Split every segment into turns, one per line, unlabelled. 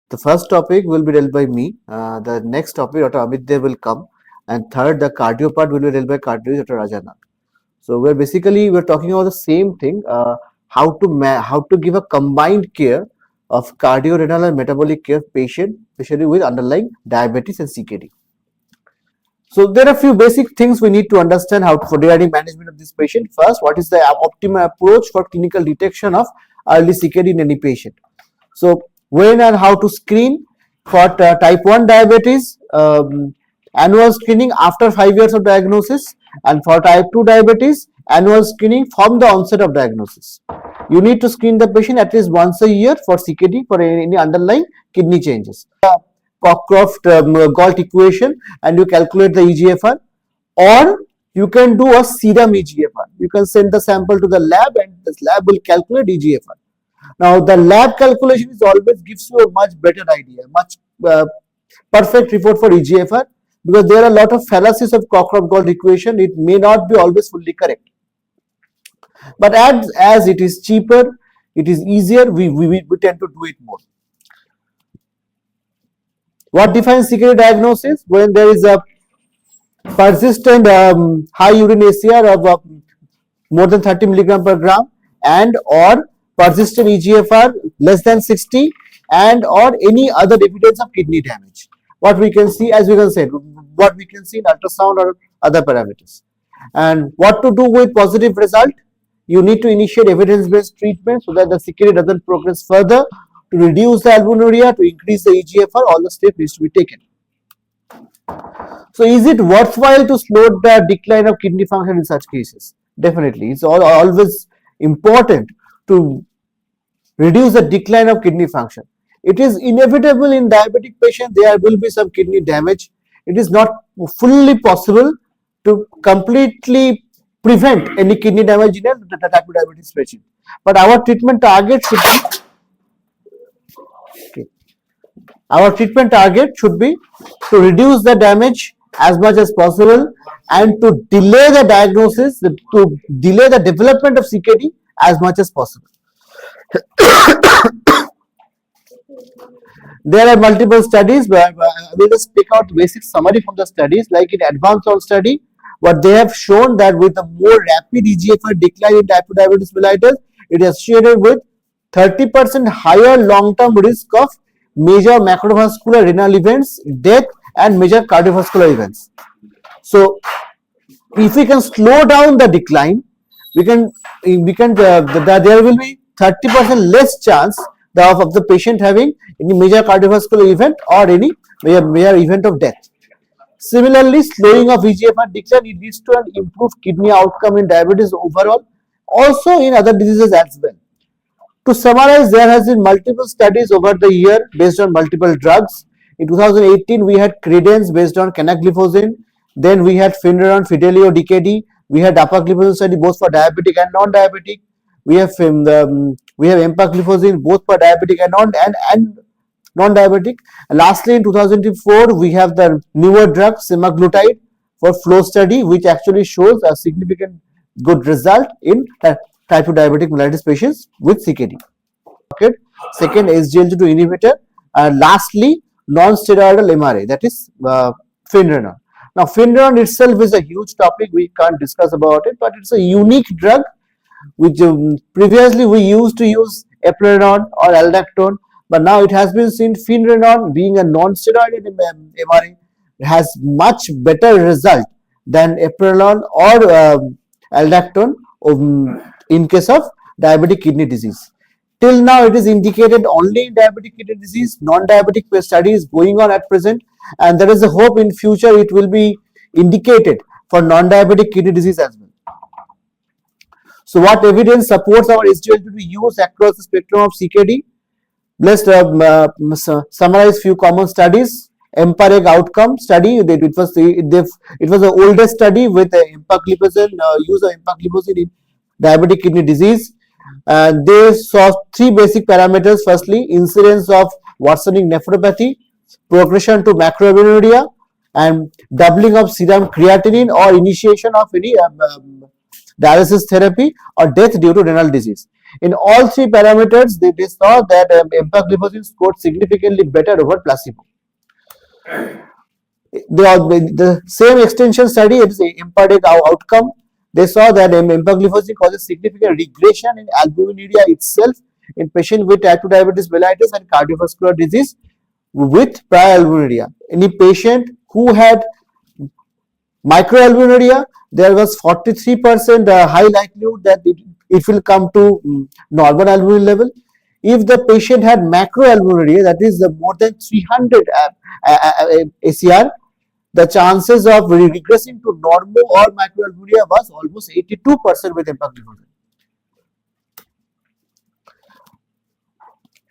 The first topic will be dealt by me. The next topic, Dr. Amit Dev will come, and third, the cardio part will be dealt by cardio, Dr. Rajana. So we're talking about the same thing. How to give a combined care of cardio-renal and metabolic care patient, especially with underlying diabetes and CKD. So there are a few basic things we need to understand how for regarding management of this patient. First, what is the optimal approach for clinical detection of early CKD in any patient? So when and how to screen for type 1 diabetes, annual screening after 5 years of diagnosis, and for type 2 diabetes, annual screening from the onset of diagnosis. You need to screen the patient at least once a year for CKD for any underlying kidney changes. Cockcroft-Gault equation, and you calculate the EGFR, or you can do a serum EGFR. You can send the sample to the lab and this lab will calculate EGFR. Now the lab calculation is always gives you a much better idea, much perfect report for EGFR, because there are a lot of fallacies of Cockcroft-Gault equation. It may not be always fully correct, but as it is cheaper, it is easier, we tend to do it more. What defines CKD diagnosis? When there is a persistent high urine ACR of more than 30 milligram per gram, and or persistent EGFR less than 60, and or any other evidence of kidney damage. What we can see, as we can say, what we can see in ultrasound or other parameters. And what to do with positive result? You need to initiate evidence-based treatment so that the CKD doesn't progress further. To reduce the albuminuria, to increase the EGFR, all the steps needs to be taken. So is it worthwhile to slow the decline of kidney function in such cases? Definitely. It's always important to reduce the decline of kidney function. It is inevitable in diabetic patients there will be some kidney damage. It is not fully possible to completely prevent any kidney damage in a type 2 diabetes patient. But our treatment target should be to reduce the damage as much as possible and to delay the diagnosis, to delay the development of CKD as much as possible. There are multiple studies, but we just pick out basic summary from the studies. Like in ADVANCE-ON study, what they have shown that with a more rapid EGFR decline in type 2 diabetes mellitus, it is associated with 30% higher long-term risk of major macrovascular renal events, death, and major cardiovascular events. So, if we can slow down the decline, there will be 30% less chance of the patient having any major cardiovascular event or any major event of death. Similarly, slowing of EGFR decline, it leads to an improved kidney outcome in diabetes overall, also in other diseases as well. To summarize, there has been multiple studies over the year based on multiple drugs. In 2018, we had Credence based on canagliflozin. Then we had Finreron, Fidelio, DKD. We had dapagliflozin study both for diabetic and non-diabetic. We have empagliflozin both for diabetic and non-diabetic. And lastly, in 2004, we have the newer drug semaglutide for flow study, which actually shows a significant good result in type 2 diabetic mellitus patients with CKD. Second, SGLT2 inhibitor, and lastly, non-steroidal MRA, that is Finreron. Now, Finreron itself is a huge topic, we can't discuss about it, but it's a unique drug which previously we used to use eplerenone or aldactone, but now it has been seen Finreron being a non-steroidal MRA has much better result than eplerenone or aldactone in case of diabetic kidney disease. Till now, it is indicated only in diabetic kidney disease. Non-diabetic study is going on at present, and there is a hope in future it will be indicated for non-diabetic kidney disease as well. So, what evidence supports our SGLT2 use across the spectrum of CKD? Let's summarize few common studies. EMPA-REG outcome study. It was the oldest study with empagliflozin, use of empagliflozin in diabetic kidney disease. They saw three basic parameters. Firstly, incidence of worsening nephropathy, progression to macroalbuminuria, and doubling of serum creatinine or initiation of any dialysis therapy or death due to renal disease. In all three parameters, they saw that empagliflozin scored significantly better over placebo. The same extension study, it is EMPA-DEC outcome. They saw that empagliflozin causes significant regression in albuminuria itself in patients with type 2 diabetes mellitus and cardiovascular disease with prior albuminuria. Any patient who had microalbuminuria, there was 43% high likelihood that it will come to normal albumin level. If the patient had macroalbuminuria, that is more than 300 ACR, the chances of regressing to normal or microalbuminuria was almost 82% with empagliflozin.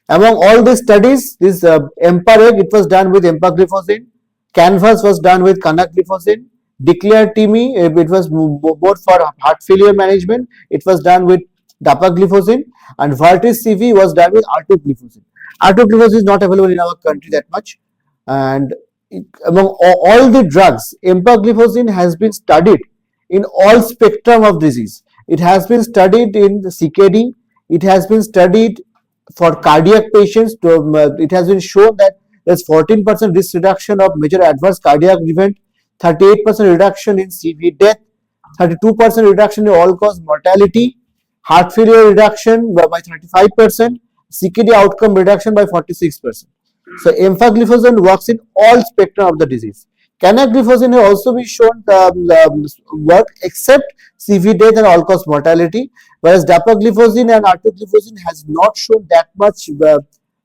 Among all these studies, this EMPA-REG, it was done with empagliflozin. CANVAS was done with canagliflozin. DECLARE-TIMI, it was both for heart failure management. It was done with dapagliflozin, and VERTIS-CV was done with artogliflozin. Artogliflozin is not available in our country that much, and among all the drugs, empagliflozin has been studied in all spectrum of disease. It has been studied in the CKD. It has been studied for cardiac patients. It has been shown that there's 14% risk reduction of major adverse cardiac event, 38% reduction in CV death, 32% reduction in all-cause mortality, heart failure reduction by 35%, CKD outcome reduction by 46%. So empagliflozin works in all spectrum of the disease. Canagliflozin has also been shown work except CV death and all-cause mortality, whereas dapagliflozin and artogliflozin has not shown that much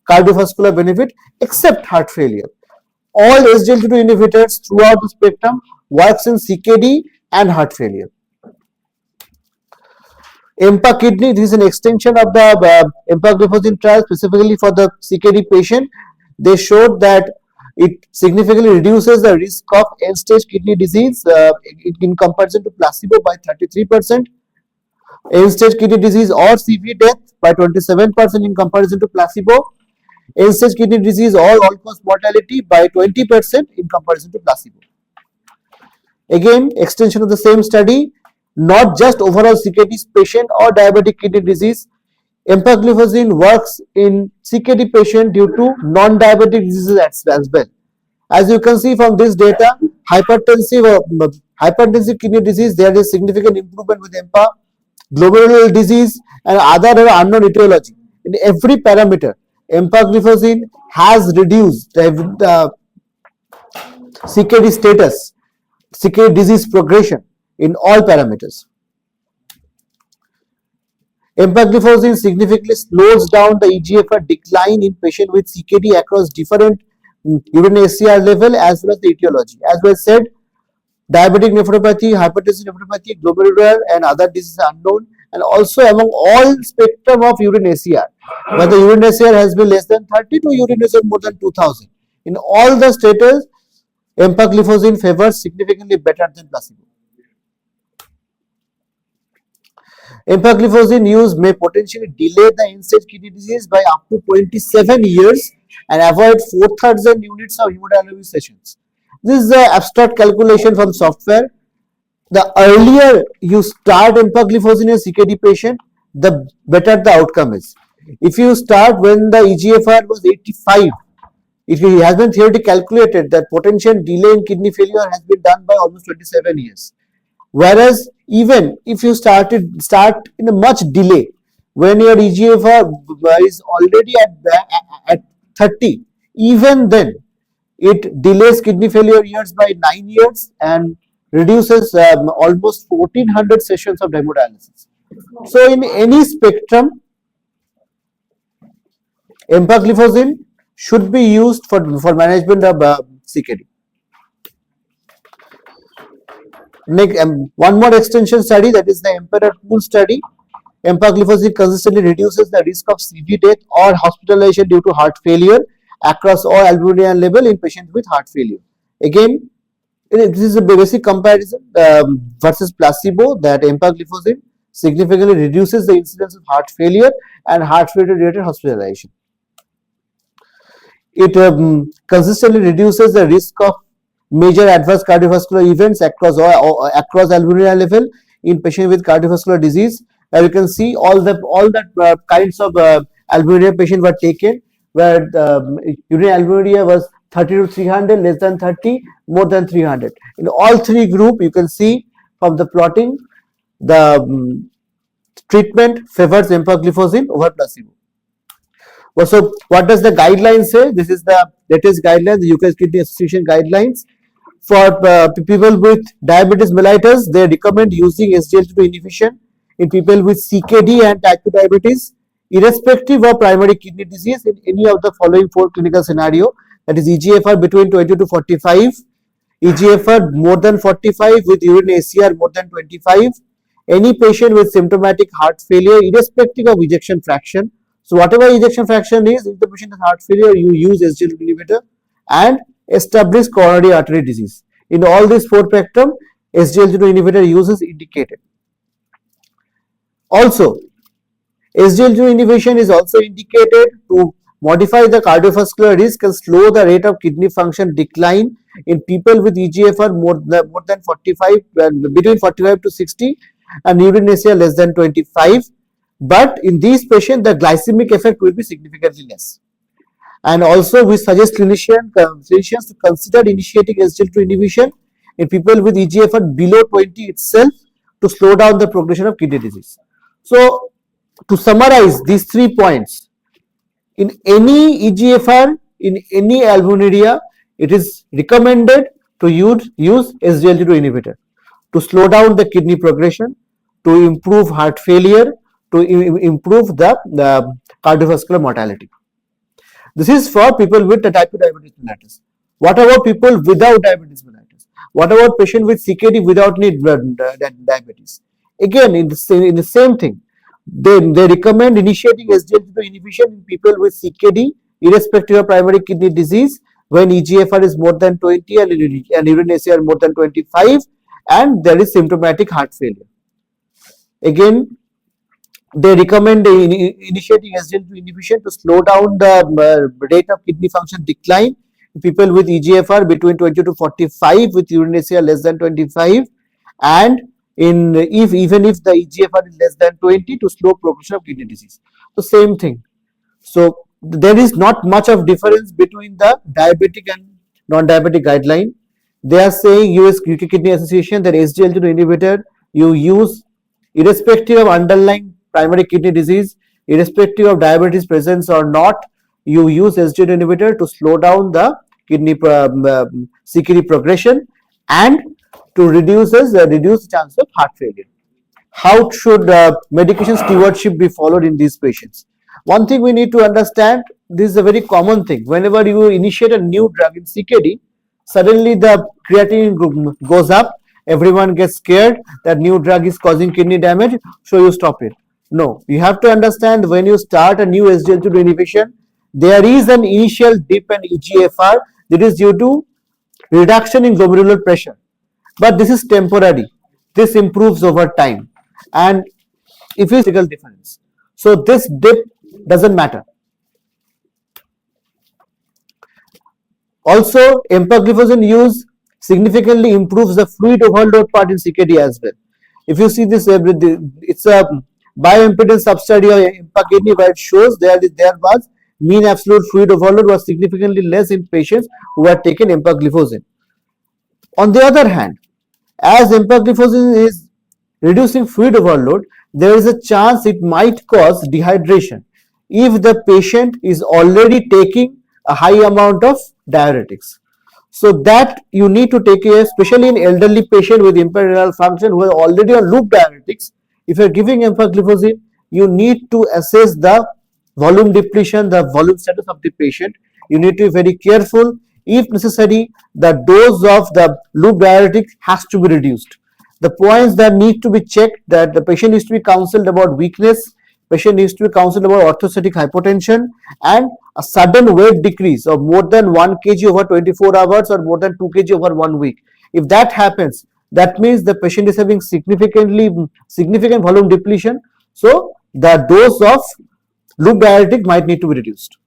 cardiovascular benefit except heart failure. All SGLT2 inhibitors throughout the spectrum works in CKD and heart failure. EMPA-KIDNEY, this is an extension of the empagliflozin trial specifically for the CKD patient. They showed that it significantly reduces the risk of end-stage kidney disease in comparison to placebo by 33%, end-stage kidney disease or CV death by 27% in comparison to placebo, end-stage kidney disease or all-cause mortality by 20% in comparison to placebo. Again, extension of the same study, not just overall CKD patient or diabetic kidney disease. Empagliflozin works in CKD patient due to non-diabetic diseases as well. As you can see from this data, hypertensive kidney disease, there is significant improvement with EMPA. Glomerular disease and other unknown etiology. In every parameter, empagliflozin has reduced the CKD status, CKD disease progression in all parameters. Empagliflozin significantly slows down the EGFR decline in patients with CKD across different urine ACR level as well as the etiology. As well said, diabetic nephropathy, hypertensive nephropathy, glomerular and other diseases are unknown, and also among all spectrum of urine ACR, where the urine ACR has been less than 30 to urine ACR more than 2000. In all the status, empagliflozin favors significantly better than placebo. Empagliflozin use may potentially delay the end-stage kidney disease by up to 27 years and avoid 4,000 units of hemodialysis sessions. This is the abstract calculation from software. The earlier you start empagliflozin in a CKD patient, the better the outcome is. If you start when the EGFR was 85, it has been theoretically calculated that potential delay in kidney failure has been done by almost 27 years. Whereas even if you start in a much delay, when your EGFR is already at 30, even then it delays kidney failure years by 9 years and reduces almost 1400 sessions of hemodialysis. So in any spectrum, empagliflozin should be used for management of CKD. Next, one more extension study, that is the EMPEROR pool study. Empagliflozin consistently reduces the risk of CV death or hospitalization due to heart failure across all albumin level in patients with heart failure. Again, this is a basic comparison versus placebo, that empagliflozin significantly reduces the incidence of heart failure and heart failure related hospitalization. It consistently reduces the risk of major adverse cardiovascular events across albumin level in patients with cardiovascular disease you can see all the kinds of albuminuria patients were taken, where the urinary albuminuria was 30 to 300, less than 30, more than 300. In all three group, you can see from the plotting, the treatment favors empagliflozin over placebo. So what does the guideline say? This is the latest guidelines, the UK Kidney Association guidelines. For people with diabetes mellitus, they recommend using SGLT2 inhibition in people with CKD and type 2 diabetes, irrespective of primary kidney disease, in any of the following four clinical scenario. That is EGFR between 20 to 45, EGFR more than 45 with urine ACR more than 25, any patient with symptomatic heart failure irrespective of ejection fraction. So whatever ejection fraction is, if the patient has heart failure, you use SGLT2 inhibitor, and established coronary artery disease. In all these four spectrum, SGLT2 inhibitor use is indicated. Also, SGLT2 inhibition is also indicated to modify the cardiovascular risk and slow the rate of kidney function decline in people with EGFR more than 45, between 45 to 60, and urine ACR less than 25. But in these patients, the glycemic effect will be significantly less. And also, we suggest clinicians to consider initiating SGLT2 inhibition in people with EGFR below 20 itself to slow down the progression of kidney disease. So, to summarize these 3 points, in any EGFR, in any albuminuria, it is recommended to use SGLT2 inhibitor to slow down the kidney progression, to improve heart failure, to improve the cardiovascular mortality. This is for people with the type 2 diabetes mellitus. What about people without diabetes mellitus? What about patient with CKD without need diabetes? Again, in the same thing, they recommend initiating SGLT2 inhibition in people with CKD irrespective of primary kidney disease when EGFR is more than 20 and urine ACR more than 25, and there is symptomatic heart failure. Again, they recommend initiating SGLT2 inhibition to slow down the rate of kidney function decline in people with EGFR between 20 to 45 with urine ACR less than 25, and even if the EGFR is less than 20, to slow progression of kidney disease. So same thing. So there is not much of difference between the diabetic and non-diabetic guideline. They are saying UK Kidney Association that SGLT2 inhibitor you use irrespective of underlying primary kidney disease, irrespective of diabetes presence or not, you use SGLT2 inhibitor to slow down the kidney CKD progression and to reduce the chance of heart failure. How should medication stewardship be followed in these patients? One thing we need to understand, this is a very common thing. Whenever you initiate a new drug in CKD, suddenly the creatinine group goes up, everyone gets scared that new drug is causing kidney damage, so you stop it. No, you have to understand, when you start a new SGLT2 inhibition, there is an initial dip in EGFR that is due to reduction in glomerular pressure, but this is temporary. This improves over time, and if you see a difference, so this dip doesn't matter. Also, empagliflozin use significantly improves the fluid overload part in CKD as well. If you see this, it's a bioimpedance substudy of EMPA-KIDNEY, where it shows there was mean absolute fluid overload was significantly less in patients who had taken empagliflozin. On the other hand, as empagliflozin is reducing fluid overload, there is a chance it might cause dehydration if the patient is already taking a high amount of diuretics. So that you need to take care, especially in elderly patient with impaired renal function who are already on loop diuretics. If you are giving empagliflozin, you need to assess the volume depletion, the volume status of the patient. You need to be very careful. If necessary, the dose of the loop diuretic has to be reduced. The points that need to be checked, that the patient needs to be counseled about weakness, patient needs to be counseled about orthostatic hypotension, and a sudden weight decrease of more than 1 kg over 24 hours or more than 2 kg over 1 week. If that happens, that means the patient is having significant volume depletion. So the dose of loop diuretic might need to be reduced.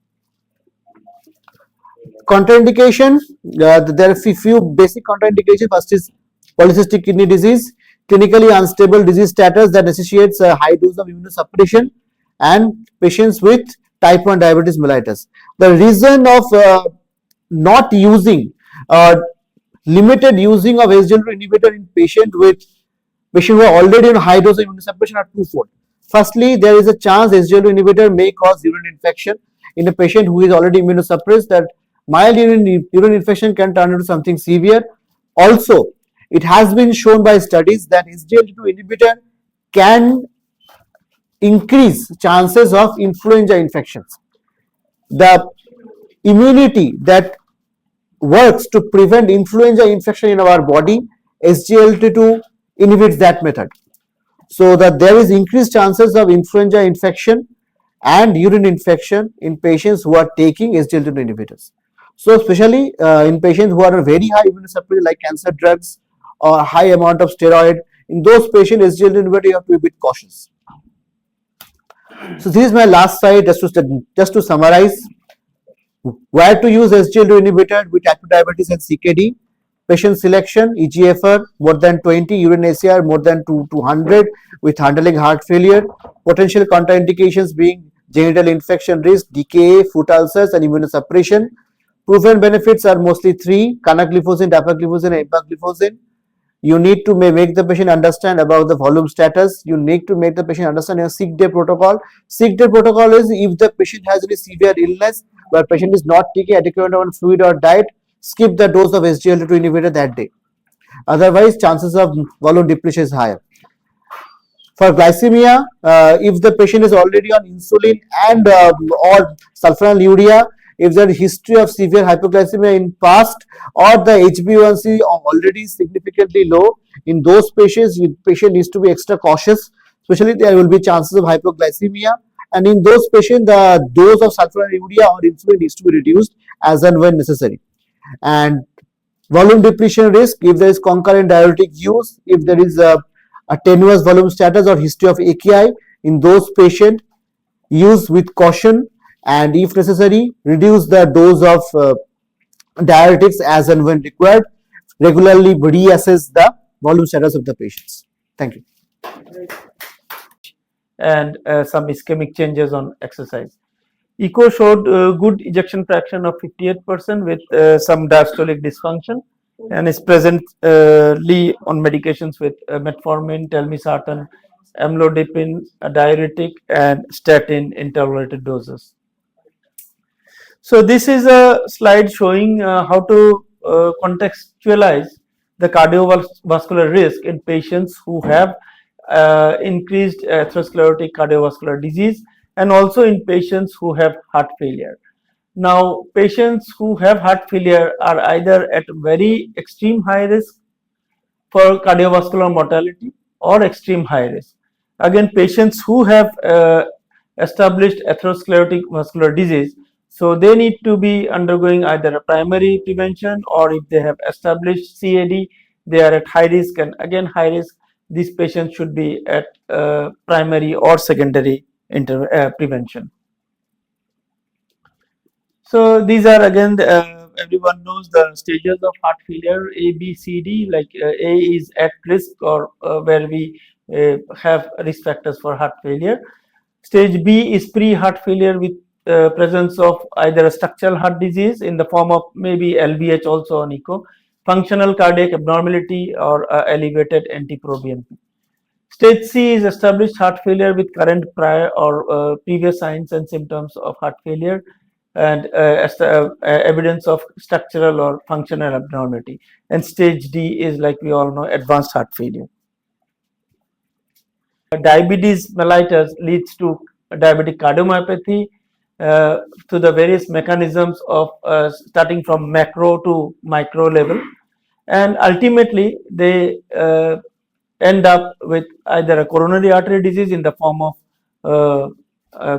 Contraindication, there are a few basic contraindications. First is polycystic kidney disease. clinically unstable disease status that necessitates a high dose of immunosuppression, and patients with type 1 diabetes mellitus. The reason of not using limited using of SGLT2 inhibitor in patient who are already on high dose of immunosuppression are twofold. Firstly, there is a chance SGLT2 inhibitor may cause urine infection in a patient who is already immunosuppressed. That mild urine infection can turn into something severe. Also, it has been shown by studies that SGLT2 inhibitor can increase chances of influenza infections. The immunity that works to prevent influenza infection in our body, SGLT2 inhibits that method, so that there is increased chances of influenza infection and urine infection in patients who are taking SGLT2 inhibitors. So especially in patients who are on very high immunosuppressant like cancer drugs or high amount of steroid, in those patients SGLT2 inhibitor you have to be a bit cautious. So this is my last slide, just to summarize where to use SGLT2 inhibitor with type 2 diabetes and CKD. Patient selection: EGFR more than 20, urine ACR more than 200 with underlying heart failure. Potential contraindications being genital infection risk, DKA, foot ulcers, and immunosuppression. Proven benefits are mostly three: canagliflozin, dapagliflozin, and empagliflozin. You need to make the patient understand about the volume status. You need to make the patient understand your sick day protocol. Sick day protocol is if the patient has any severe illness but patient is not taking adequate amount of fluid or diet, skip the dose of SGLT2 inhibitor that day. Otherwise, chances of volume depletion is higher. For glycemia, if the patient is already on insulin and or sulfonylurea, if there is history of severe hypoglycemia in past or the HbA1c already significantly low, in those patients, patient needs to be extra cautious, especially there will be chances of hypoglycemia, and in those patients the dose of sulfonylurea or insulin needs to be reduced as and when necessary. And volume depletion risk, if there is concurrent diuretic use, if there is a tenuous volume status or history of AKI, in those patients use with caution, and if necessary reduce the dose of diuretics as and when required. Regularly reassess the volume status of the patients. Thank you.
And some ischemic changes on exercise. ECHO showed good ejection fraction of 58% with some diastolic dysfunction, and is presently on medications with metformin, telmisartan, amlodipine, a diuretic, and statin in tolerated doses. So this is a slide showing how to contextualize the cardiovascular risk in patients who have increased atherosclerotic cardiovascular disease, and also in patients who have heart failure. Now, patients who have heart failure are either at very extreme high risk for cardiovascular mortality or extreme high risk. Again, patients who have established atherosclerotic vascular disease, so they need to be undergoing either a primary prevention, or if they have established CAD, they are at high risk, and again high risk, these patients should be at primary or secondary prevention. So these are again everyone knows the stages of heart failure, A, B, C, D. Like A is at risk, or where we have risk factors for heart failure. Stage B is pre-heart failure with presence of either a structural heart disease in the form of maybe LVH also on echo, functional cardiac abnormality, or elevated NT-proBNP. Stage C is established heart failure with current prior or previous signs and symptoms of heart failure, and evidence of structural or functional abnormality. And stage D is, like we all know, advanced heart failure. Diabetes mellitus leads to diabetic cardiomyopathy to the various mechanisms of starting from macro to micro level, and ultimately they end up with either a coronary artery disease in the form of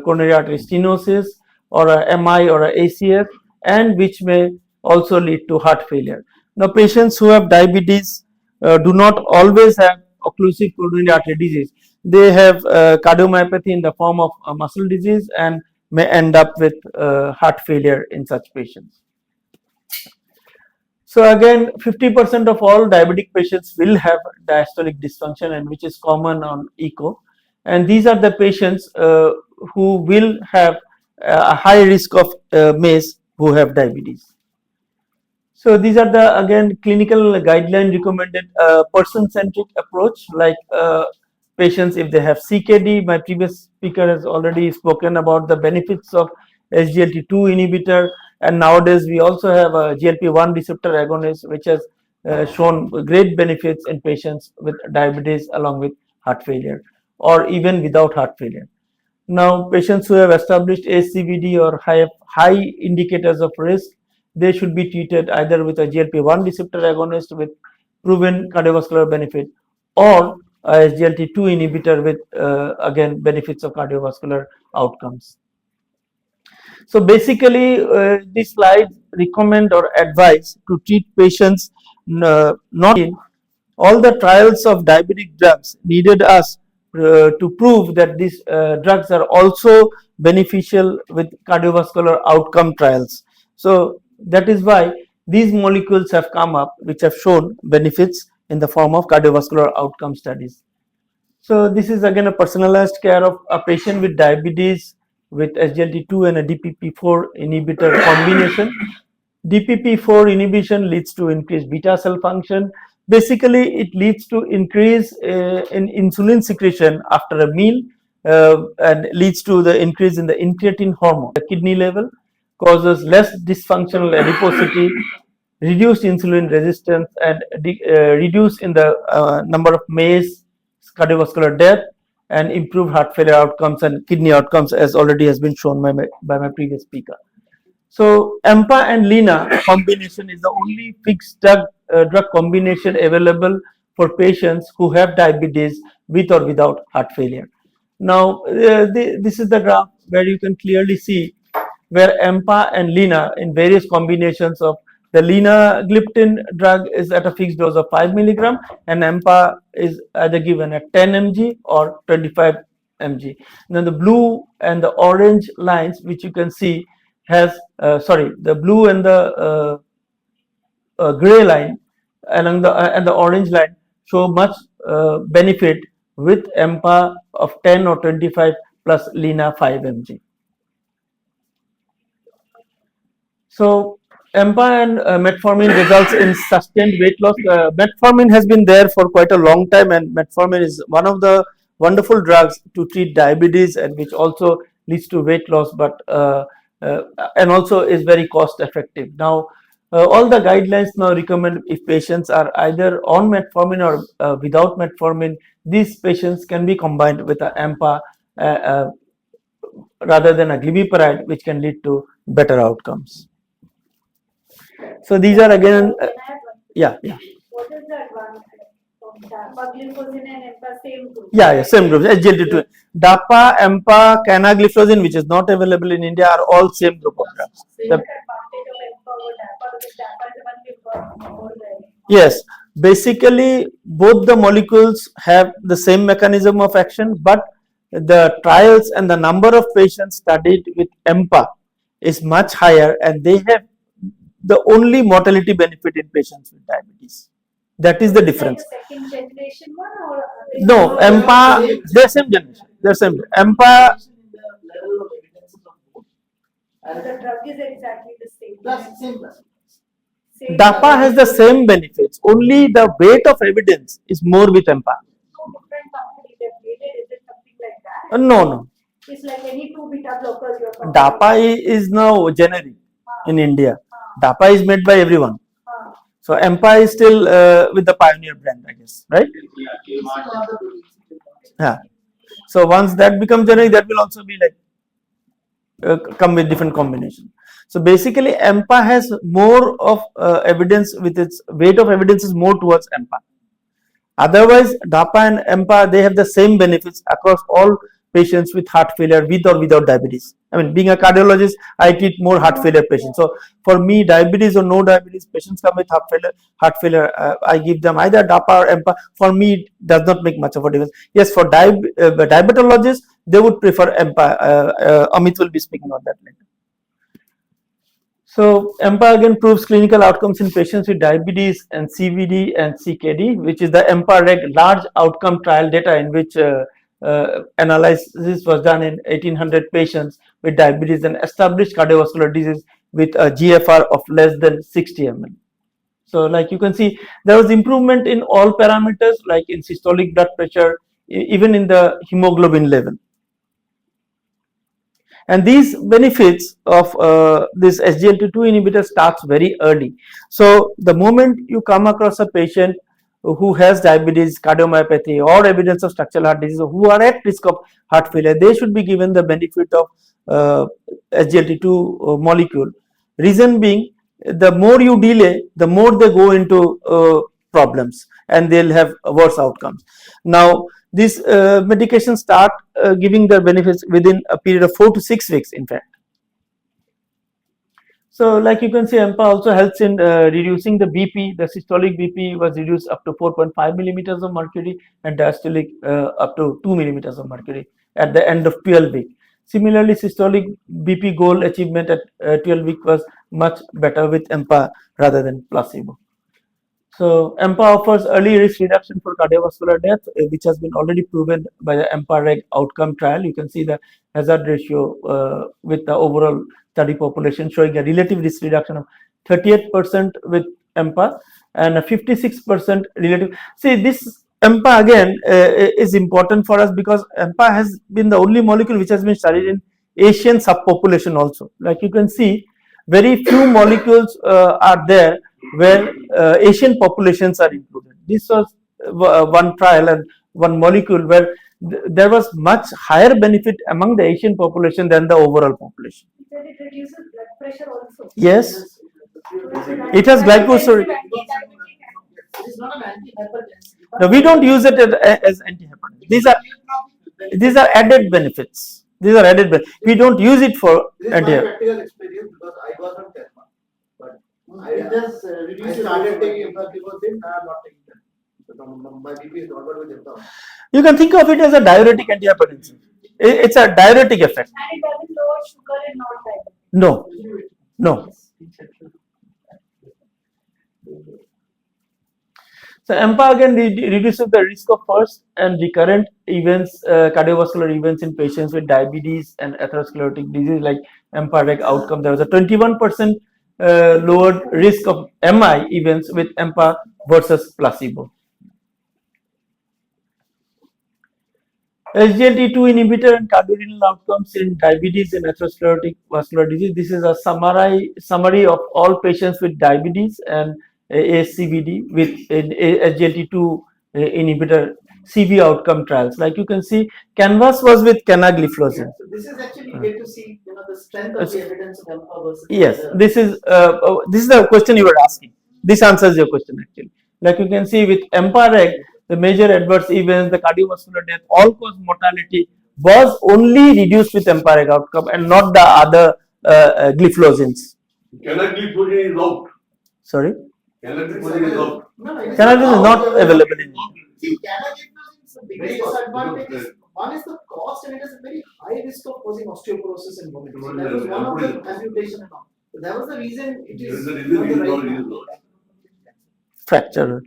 coronary artery stenosis, or a MI or a ACF, and which may also lead to heart failure. Now, patients who have diabetes do not always have occlusive coronary artery disease. They have cardiomyopathy in the form of muscle disease, and may end up with heart failure in such patients. So again, 50% of all diabetic patients will have diastolic dysfunction, and which is common on echo. And these are the patients who will have a high risk of MACE who have diabetes. So these are the again clinical guideline recommended person-centric approach, like patients if they have CKD. My previous speaker has already spoken about the benefits of SGLT2 inhibitor, and nowadays we also have a GLP-1 receptor agonist, which has shown great benefits in patients with diabetes along with heart failure or even without heart failure. Now, patients who have established ASCVD or have high indicators of risk, they should be treated either with a GLP-1 receptor agonist with proven cardiovascular benefit, or a SGLT2 inhibitor with again benefits of cardiovascular outcomes. So basically, these slides recommend or advise to treat patients not in all the trials of diabetic drugs needed us to prove that these drugs are also beneficial with cardiovascular outcome trials. So that is why these molecules have come up, which have shown benefits in the form of cardiovascular outcome studies. So this is again a personalized care of a patient with diabetes with SGLT2 and a DPP4 inhibitor combination. DPP4 inhibition leads to increased beta cell function. Basically, it leads to increase in insulin secretion after a meal and leads to the increase in the incretin hormone. The kidney level causes less dysfunctional adiposity, reduced insulin resistance, and reduce in the number of MACE, cardiovascular death, and improved heart failure outcomes and kidney outcomes, as already has been shown by my previous speaker. So EMPA and LINA combination is the only fixed drug combination available for patients who have diabetes with or without heart failure. Now this is the graph where you can clearly see where EMPA and LINA in various combinations of the linagliptin drug is at a fixed dose of 5 milligram, and EMPA is either given at 10 mg or 25 mg. Now the blue and the orange lines, which you can see, has the blue and the gray line along the and the orange line show much benefit with EMPA of 10 or 25 plus LINA 5 mg. So EMPA and metformin results in sustained weight loss. Metformin has been there for quite a long time, and metformin is one of the wonderful drugs to treat diabetes, and which also leads to weight loss, but and also is very cost effective. Now all the guidelines now recommend if patients are either on metformin or without metformin, these patients can be combined with a EMPA rather than a glimepiride, which can lead to better outcomes. So these are again yeah.
What is the advantage of dapagliflozin and EMPA same group?
Yeah, same group, SGLT2. DAPA, EMPA, canagliflozin, which is not available in India, are all same group of drugs.
So you have advantage of EMPA over DAPA because DAPA is the one we've got more than.
Yes, basically both the molecules have the same mechanism of action, but the trials and the number of patients studied with EMPA is much higher, and they have the only mortality benefit in patients with diabetes. That is the difference.
Like the second generation one, or
No, EMPA, they're same generation. They're same. EMPA,
the drug is exactly the same. Same
DAPA
drug.
has the same benefits. Only the weight of evidence is more with EMPA.
So different company they've made it. Is it something like that?
No.
It's like any two beta blockers you're comparing.
DAPA is now generic in India. DAPA is made by everyone. So EMPA is still with the Pioneer brand, I guess, right? Yeah. So once that becomes generic, that will also be like come with different combination. So basically, EMPA has more of evidence, with its weight of evidence is more towards EMPA. Otherwise, DAPA and EMPA, they have the same benefits across all patients with heart failure with or without diabetes. I mean, being a cardiologist, I treat more heart failure patients. So for me, diabetes or no diabetes, patients come with heart failure, I give them either DAPA or EMPA. For me, it does not make much of a difference. Yes, for diabetologists, they would prefer EMPA. Amit will be speaking on that later. So EMPA again proves clinical outcomes in patients with diabetes and CVD and CKD, which is the EMPA-REG large outcome trial data in which analysis was done in 1800 patients with diabetes and established cardiovascular disease with a GFR of less than 60 ml. So like you can see, there was improvement in all parameters, like in systolic blood pressure, even in the hemoglobin level. And these benefits of this SGLT2 inhibitor starts very early. So the moment you come across a patient who has diabetes, cardiomyopathy, or evidence of structural heart disease, who are at risk of heart failure, they should be given the benefit of SGLT2 molecule. Reason being, the more you delay, the more they go into problems and they'll have worse outcomes. Now, these medications start giving their benefits within a period of 4 to 6 weeks, in fact. So like you can see, EMPA also helps in reducing the BP. The systolic BP was reduced up to 4.5 millimeters of mercury and diastolic up to 2 millimeters of mercury at the end of 12 weeks. Similarly, systolic BP goal achievement at 12 weeks was much better with EMPA rather than placebo. So EMPA offers early risk reduction for cardiovascular death, which has been already proven by the EMPA-REG outcome trial. You can see the hazard ratio with the overall study population showing a relative risk reduction of 38% with EMPA and a 56% relative. See, this EMPA again is important for us because EMPA has been the only molecule which has been studied in Asian subpopulation also. Like you can see, very few molecules are there where Asian populations are included. This was one trial and one molecule where there was much higher benefit among the Asian population than the overall population.
Then it reduces blood pressure also.
Yes, it has glycosyl.
It is not an antihypertensive.
No, we don't use it as antihypertensive. These are added benefits. These are added benefits. We don't use it for
This is my
antihypertensive.
practical experience because I was on Telma. But
It just
I
reduces
started taking empagliflozin, now I am not taking them. So my BP is normal with Empam.
You can think of it as a diuretic antihypertensive. It's a diuretic effect.
And it doesn't lower sugar in non-diabetic.
No, no. So EMPA again reduces the risk of first and recurrent events, cardiovascular events in patients with diabetes and atherosclerotic disease, like EMPA-REG outcome. There was a 21% lowered risk of MI events with EMPA versus placebo. SGLT2 inhibitor and cardiorenal outcomes in diabetes and atherosclerotic vascular disease. This is a summary of all patients with diabetes and ASCVD with SGLT2 inhibitor CV outcome trials. Like you can see, CANVAS was with canagliflozin.
So this is actually you get to see the strength of the evidence of Empam versus
Yes, this is the question you were asking. This answers your question actually. Like you can see with EMPA-REG, the major adverse events, the cardiovascular death, all-cause mortality was only reduced with EMPA-REG outcome and not the other gliflozins.
Canagliflozin is out.
Sorry,
Canagliflozin is out.
canagliflozin is not available in India.
See, canagliflozin is the biggest disadvantage. Is, one is the cost, and it has a very high risk of causing osteoporosis and mobility. So that was one of the amputation and all. So that was the reason it is
There is a reason
not the
it is
right
not
one.
Fracture.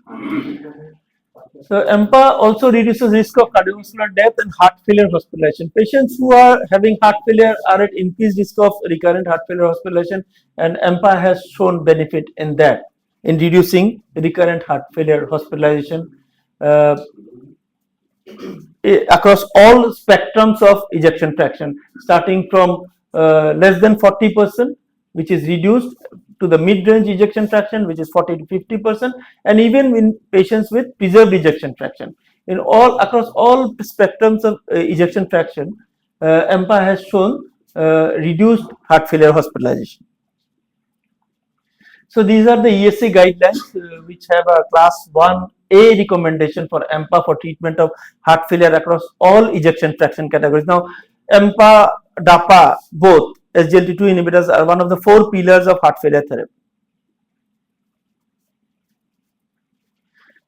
So EMPA also reduces risk of cardiovascular death and heart failure hospitalization. Patients who are having heart failure are at increased risk of recurrent heart failure hospitalization, and EMPA has shown benefit in that, in reducing recurrent heart failure hospitalization across all spectrums of ejection fraction, starting from less than 40%, which is reduced, to the mid-range ejection fraction, which is 40 to 50%, and even in patients with preserved ejection fraction. In all, across all spectrums of ejection fraction, EMPA has shown reduced heart failure hospitalization. So these are the ESC guidelines which have a class 1A recommendation for EMPA for treatment of heart failure across all ejection fraction categories. Now, EMPA, DAPA, both SGLT2 inhibitors are one of the 4 pillars of heart failure therapy.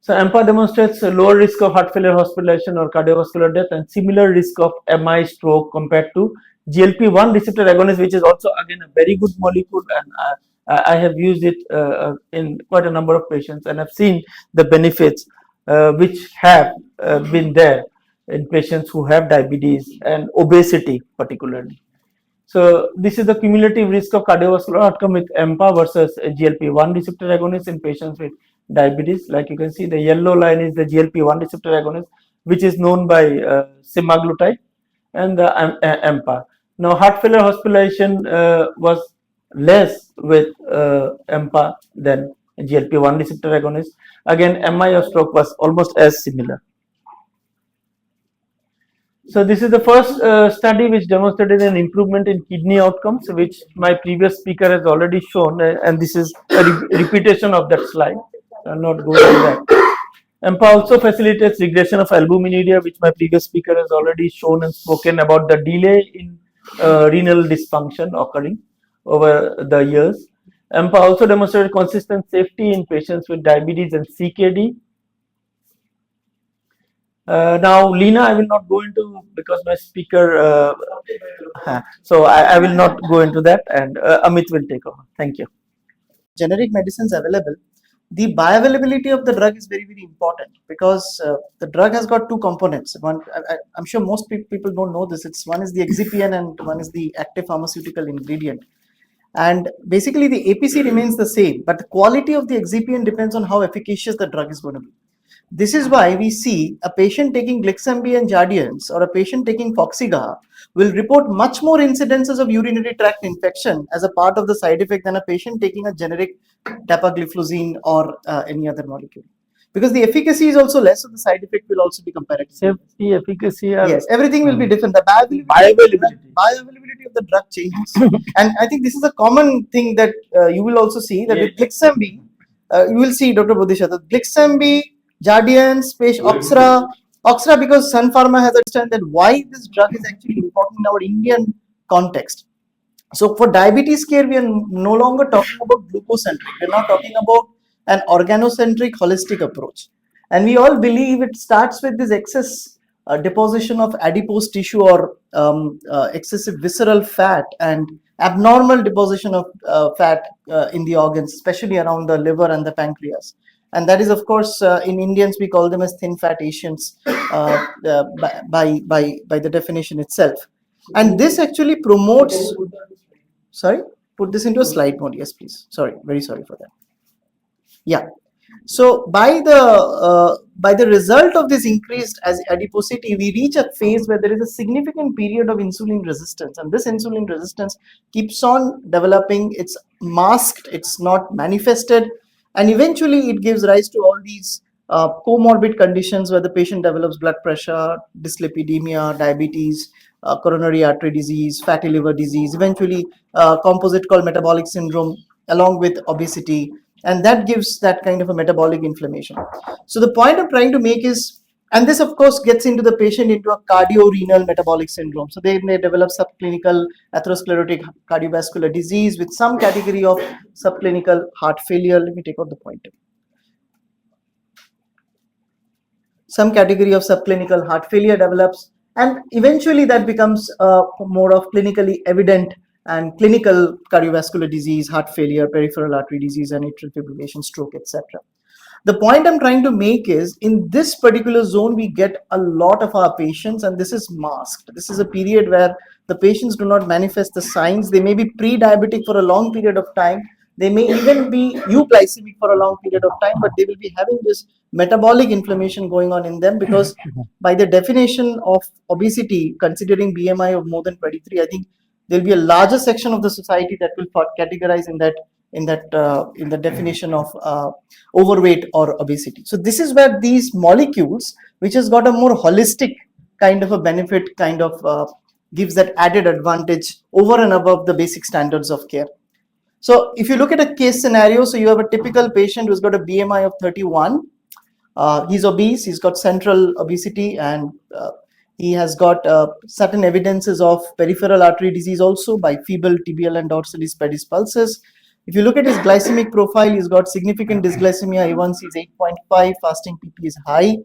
So EMPA demonstrates a lower risk of heart failure hospitalization or cardiovascular death and similar risk of MI stroke compared to GLP-1 receptor agonist, which is also again a very good molecule, and I have used it in quite a number of patients, and I've seen the benefits which have been there in patients who have diabetes and obesity particularly. So this is the cumulative risk of cardiovascular outcome with EMPA versus a GLP-1 receptor agonist in patients with diabetes. Like you can see, the yellow line is the GLP-1 receptor agonist, which is known by semaglutide, and the EMPA. Now, heart failure hospitalization was less with EMPA than GLP-1 receptor agonist. Again, MI or stroke was almost as similar. So this is the first study which demonstrated an improvement in kidney outcomes, which my previous speaker has already shown, and this is a repetition of that slide. I'll not go into that. EMPA also facilitates regression of albuminuria, which my previous speaker has already shown and spoken about the delay in renal dysfunction occurring over the years. EMPA also demonstrated consistent safety in patients with diabetes and CKD. Now, Lena, I will not go into because my speaker, so I will not go into that, and Amit will take over. Thank you.
Generic medicines available, the bioavailability of the drug is very, very important, because the drug has got two components. One, I'm sure most people don't know this. One is the excipient and one is the active pharmaceutical ingredient. And basically the APC remains the same, but the quality of the excipient depends on how efficacious the drug is going to be. This is why we see a patient taking Glixambie and Jardiance or a patient taking Foxiga will report much more incidences of urinary tract infection as a part of the side effect than a patient taking a generic dapagliflozin or any other molecule. Because the efficacy is also less, so the side effect will also be comparative.
Safety, efficacy,
Yes, everything will be different. The bioavailability of the drug changes. And I think this is a common thing that you will also see, that with Glixambie, you will see, Dr. Bodhishatta, Glixambie, Jardiance, Oxra, because Sun Pharma has understood that why this drug is actually important in our Indian context. So for diabetes care, we are no longer talking about glucocentric. We're now talking about an organocentric holistic approach. And we all believe it starts with this excess deposition of adipose tissue or excessive visceral fat and abnormal deposition of fat in the organs, especially around the liver and the pancreas. And that is, of course, in Indians, we call them as thin fat Asians by the definition itself. And this actually promotes, sorry, put this into a slide mode. Yes, please. Sorry, very sorry for that. Yeah. So by the result of this increased adiposity, we reach a phase where there is a significant period of insulin resistance, and this insulin resistance keeps on developing. It's masked, it's not manifested, and eventually it gives rise to all these comorbid conditions where the patient develops blood pressure, dyslipidemia, diabetes, coronary artery disease, fatty liver disease, eventually composite called metabolic syndrome along with obesity. And that gives that kind of a metabolic inflammation. So the point I'm trying to make is, and this of course gets into the patient into a cardiorenal metabolic syndrome. So they may develop subclinical atherosclerotic cardiovascular disease with some category of subclinical heart failure. Let me take out the pointer. Some category of subclinical heart failure develops, and eventually that becomes more of clinically evident and clinical cardiovascular disease, heart failure, peripheral artery disease, and atrial fibrillation, stroke, etc. The point I'm trying to make is, in this particular zone, we get a lot of our patients, and this is masked. This is a period where the patients do not manifest the signs. They may be pre-diabetic for a long period of time. They may even be euglycemic for a long period of time, but they will be having this metabolic inflammation going on in them, because by the definition of obesity, considering BMI of more than 23, I think there'll be a larger section of the society that will categorize in the definition of overweight or obesity. So this is where these molecules, which has got a more holistic kind of a benefit, kind of gives that added advantage over and above the basic standards of care. So if you look at a case scenario, so you have a typical patient who's got a BMI of 31. He's obese, he's got central obesity, and he has got certain evidences of peripheral artery disease also by feeble tibial and dorsalis pedis pulses. If you look at his glycemic profile, he's got significant dysglycemia. A1C is 8.5, fasting PP is high.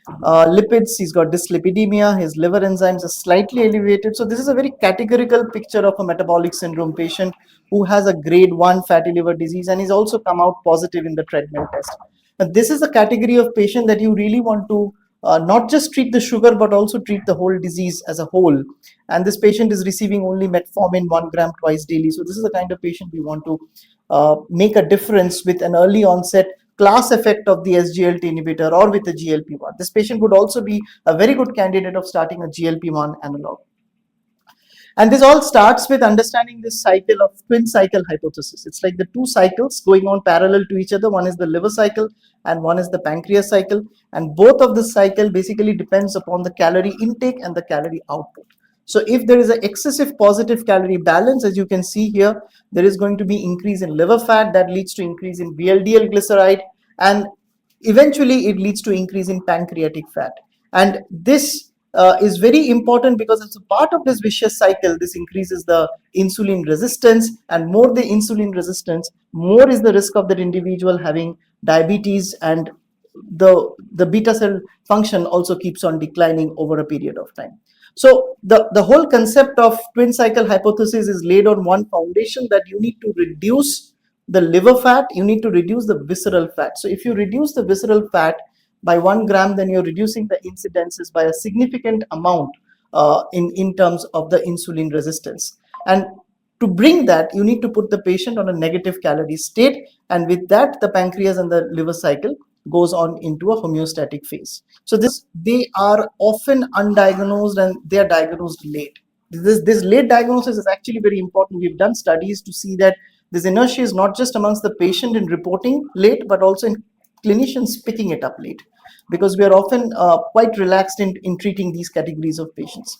Lipids, he's got dyslipidemia, his liver enzymes are slightly elevated. So this is a very categorical picture of a metabolic syndrome patient who has a grade 1 fatty liver disease, and he's also come out positive in the treadmill test. And this is a category of patient that you really want to not just treat the sugar but also treat the whole disease as a whole. And this patient is receiving only metformin 1 gram twice daily. So this is the kind of patient we want to make a difference with an early onset class effect of the SGLT inhibitor or with a GLP-1. This patient would also be a very good candidate of starting a GLP-1 analog. And this all starts with understanding this cycle of twin cycle hypothesis. It's like the two cycles going on parallel to each other. One is the liver cycle and one is the pancreas cycle. And both of this cycle basically depends upon the calorie intake and the calorie output. So if there is an excessive positive calorie balance, as you can see here, there is going to be increase in liver fat that leads to increase in VLDL glyceride, and eventually it leads to increase in pancreatic fat. And this is very important because as a part of this vicious cycle, this increases the insulin resistance, and more the insulin resistance, more is the risk of that individual having diabetes, and the beta cell function also keeps on declining over a period of time. So the whole concept of twin cycle hypothesis is laid on one foundation, that you need to reduce the liver fat, you need to reduce the visceral fat. So if you reduce the visceral fat by 1 gram, then you're reducing the incidences by a significant amount in terms of the insulin resistance. And to bring that, you need to put the patient on a negative calorie state, and with that, the pancreas and the liver cycle goes on into a homeostatic phase. So they are often undiagnosed and they are diagnosed late. This late diagnosis is actually very important. We've done studies to see that this inertia is not just amongst the patient in reporting late, but also in clinicians picking it up late, because we are often quite relaxed in treating these categories of patients.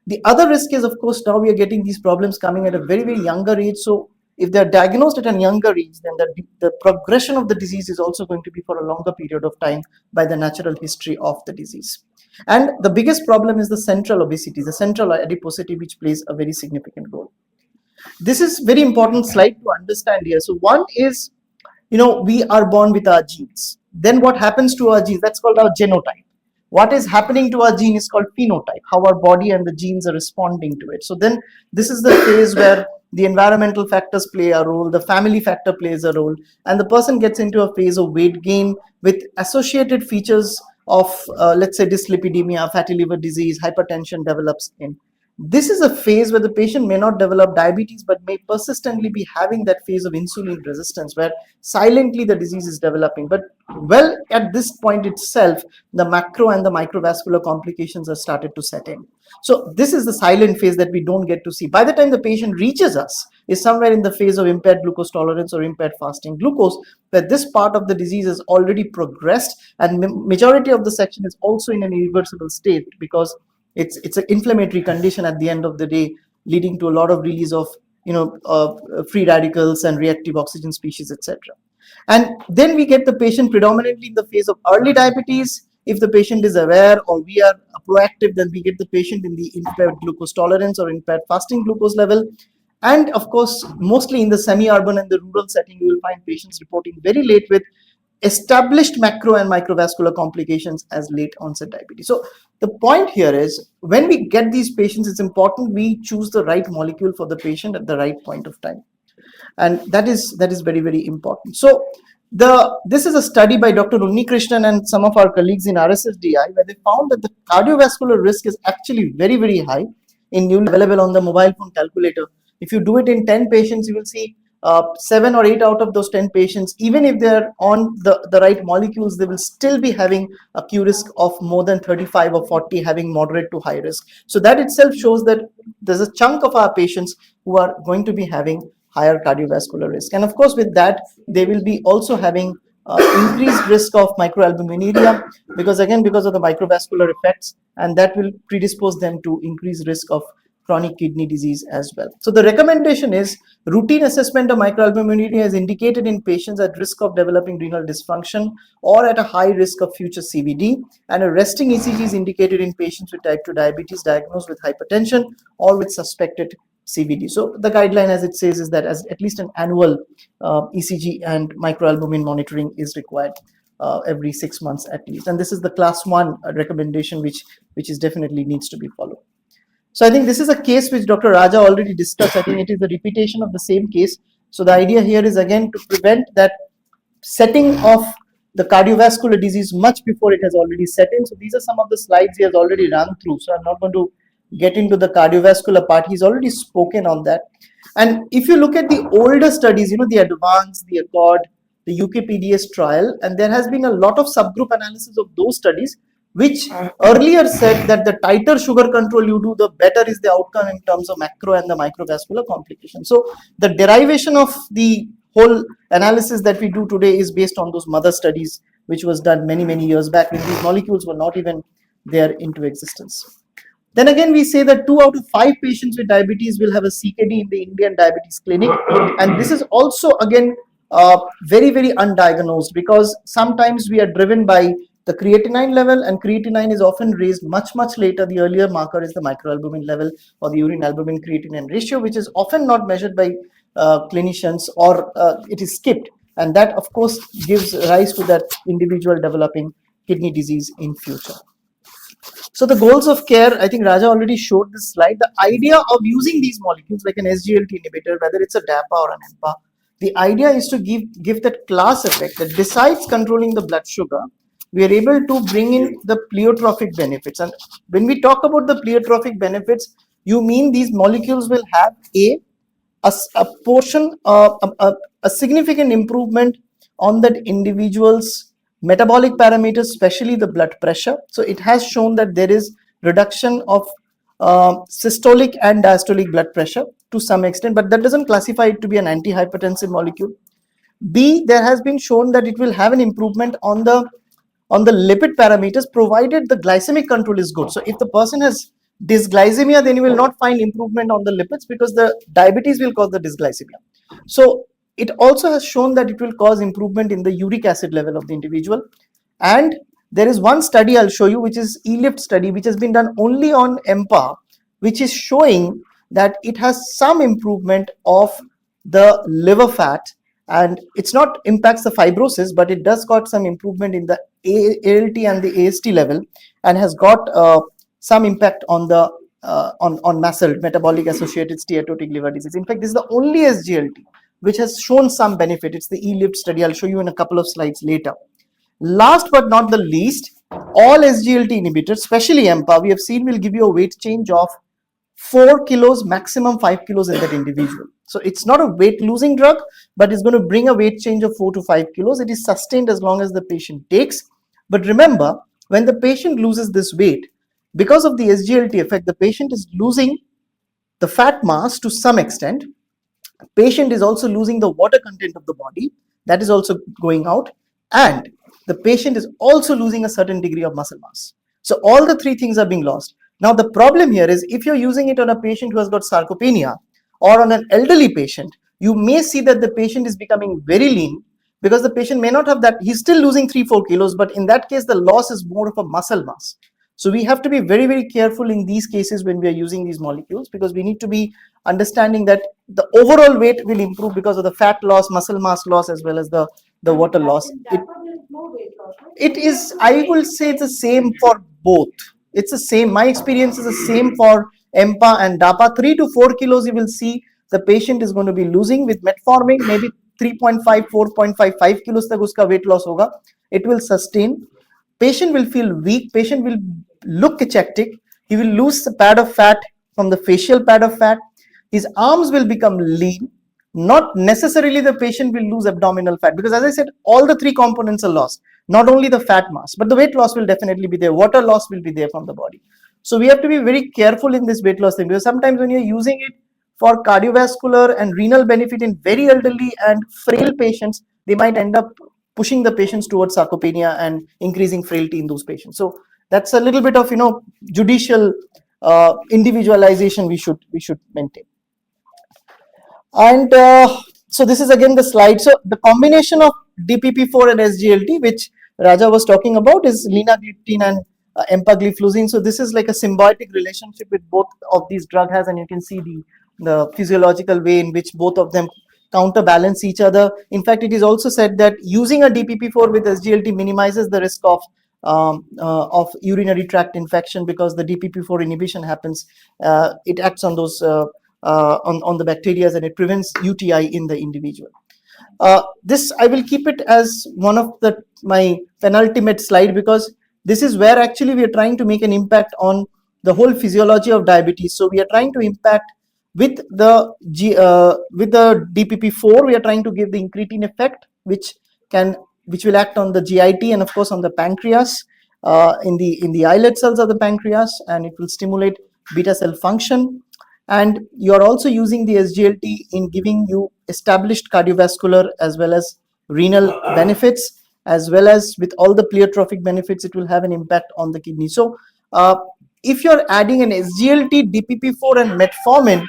The other risk is, of course, now we are getting these problems coming at a very, very younger age. So if they're diagnosed at a younger age, then the progression of the disease is also going to be for a longer period of time by the natural history of the disease. And the biggest problem is the central obesity, the central adiposity, which plays a very significant role. This is very important slide to understand here. So one is, we are born with our genes. Then what happens to our genes? That's called our genotype. What is happening to our gene is called phenotype, how our body and the genes are responding to it. So then this is the phase where the environmental factors play a role, the family factor plays a role, and the person gets into a phase of weight gain with associated features of, let's say, dyslipidemia, fatty liver disease, hypertension develops in. This is a phase where the patient may not develop diabetes, but may persistently be having that phase of insulin resistance where silently the disease is developing. But well, at this point itself, the macro and the microvascular complications have started to set in. So this is the silent phase that we don't get to see. By the time the patient reaches us, is somewhere in the phase of impaired glucose tolerance or impaired fasting glucose, where this part of the disease is already progressed, and majority of the section is also in an irreversible state, because it's an inflammatory condition at the end of the day, leading to a lot of release of free radicals and reactive oxygen species, etc. And then we get the patient predominantly in the phase of early diabetes. If the patient is aware or we are proactive, then we get the patient in the impaired glucose tolerance or impaired fasting glucose level. And of course, mostly in the semi-urban and the rural setting, you will find patients reporting very late with established macro and microvascular complications as late onset diabetes. So the point here is, when we get these patients, it's important we choose the right molecule for the patient at the right point of time, and that is very, very important. So this is a study by Dr. Unnikrishnan and some of our colleagues in RSSDI, where they found that the cardiovascular risk is actually very, very high in newly available on the mobile phone calculator. If you do it in 10 patients, you will see 7 or 8 out of those 10 patients, even if they're on the right molecules, they will still be having a Q risk of more than 35 or 40, having moderate to high risk. So that itself shows that there's a chunk of our patients who are going to be having higher cardiovascular risk. And of course, with that, they will be also having increased risk of microalbuminuria, because of the microvascular effects, and that will predispose them to increased risk of chronic kidney disease as well. So the recommendation is routine assessment of microalbuminuria is indicated in patients at risk of developing renal dysfunction or at a high risk of future CVD, and a resting ECG is indicated in patients with type 2 diabetes diagnosed with hypertension or with suspected CVD. So the guideline, as it says, is that as at least an annual ECG and microalbumin monitoring is required. every 6 months at least. And this is the class 1 recommendation, which is definitely needs to be followed. So I think this is a case which Dr. Raja already discussed. I think it is a repetition of the same case. So the idea here is again to prevent that setting of the cardiovascular disease much before it has already set in. So these are some of the slides he has already run through. So I'm not going to get into the cardiovascular part. He's already spoken on that. And if you look at the older studies, the ADVANCE, the ACCORD, the UKPDS trial, and there has been a lot of subgroup analysis of those studies, which earlier said that the tighter sugar control you do, the better is the outcome in terms of macro and the microvascular complications. So the derivation of the whole analysis that we do today is based on those mother studies, which was done many years back when these molecules were not even there into existence. Then again, we say that 2 out of 5 patients with diabetes will have a CKD in the Indian Diabetes Clinic. And this is also again very undiagnosed, because sometimes we are driven by the creatinine level, and creatinine is often raised much later. The earlier marker is the microalbumin level or the urine albumin creatinine ratio, which is often not measured by clinicians, or it is skipped. And that of course gives rise to that individual developing kidney disease in future. So the goals of care, I think Raja already showed this slide. The idea of using these molecules like an SGLT inhibitor, whether it's a DAPA or an EMPA, the idea is to give that class effect that besides controlling the blood sugar, we are able to bring in the pleiotropic benefits. And when we talk about the pleiotropic benefits, you mean these molecules will have a portion, a significant improvement on that individual's metabolic parameters, especially the blood pressure. So it has shown that there is reduction of systolic and diastolic blood pressure to some extent, but that doesn't classify it to be an antihypertensive molecule. B, there has been shown that it will have an improvement on the lipid parameters, provided the glycemic control is good. So if the person has dysglycemia, then you will not find improvement on the lipids, because the diabetes will cause the dysglycemia. So it also has shown that it will cause improvement in the uric acid level of the individual. And there is one study I'll show you, which is ELIFT study, which has been done only on EMPA, which is showing that it has some improvement of the liver fat, and it's not impacts the fibrosis, but it does got some improvement in the ALT and the AST level, and has got some impact on the on MASLD, metabolic associated steatotic liver disease. In fact, this is the only SGLT which has shown some benefit. It's the ELIFT study. I'll show you in a couple of slides later. Last but not the least, all SGLT inhibitors, especially EMPA, we have seen will give you a weight change of 4 kilos, maximum 5 kilos in that individual. So it's not a weight losing drug, but it's going to bring a weight change of 4 to 5 kilos. It is sustained as long as the patient takes. But remember, when the patient loses this weight, because of the SGLT effect, the patient is losing the fat mass to some extent. Patient is also losing the water content of the body, that is also going out, and the patient is also losing a certain degree of muscle mass. So all the 3 things are being lost. Now the problem here is, if you're using it on a patient who has got sarcopenia or on an elderly patient, you may see that the patient is becoming very lean, because the patient may not have that, he's still losing 3-4 kilos, but in that case the loss is more of a muscle mass. So we have to be very careful in these cases when we are using these molecules, because we need to be understanding that the overall weight will improve because of the fat loss, muscle mass loss, as well as the water loss. It is, I will say it's the same for both. It's the same. My experience is the same for EMPA and DAPA. 3 to 4 kilos you will see the patient is going to be losing with metformin, maybe 3.5, 4.5, 5 kilos tak uska weight loss hoga. It will sustain. Patient will feel weak. Patient will look cachectic. He will lose the pad of fat from the facial pad of fat. His arms will become lean. Not necessarily the patient will lose abdominal fat, because as I said, all the 3 components are lost. Not only the fat mass, but the weight loss will definitely be there. Water loss will be there from the body. So we have to be very careful in this weight loss thing, because sometimes when you're using it for cardiovascular and renal benefit in very elderly and frail patients, they might end up pushing the patients towards sarcopenia and increasing frailty in those patients. So that's a little bit of judicial individualization we should maintain. And so this is again the slide. So the combination of DPP4 and SGLT, which Raja was talking about, is linagliptin and empagliflozin. So this is like a symbiotic relationship with both of these drug has, and you can see the physiological way in which both of them counterbalance each other. In fact, it is also said that using a DPP-4 with SGLT minimizes the risk of urinary tract infection, because the DPP-4 inhibition happens. It acts on those on the bacteria, and it prevents UTI in the individual. This I will keep it as one of my penultimate slide, because this is where actually we are trying to make an impact on the whole physiology of diabetes. So we are trying to impact with the DPP-4. We are trying to give the incretin effect, which will act on the GIT and of course on the pancreas, in the islet cells of the pancreas, and it will stimulate beta cell function. And you are also using the SGLT in giving you established cardiovascular as well as renal benefits, as well as with all the pleiotropic benefits, it will have an impact on the kidney. So if you're adding an SGLT, DPP-4 and metformin,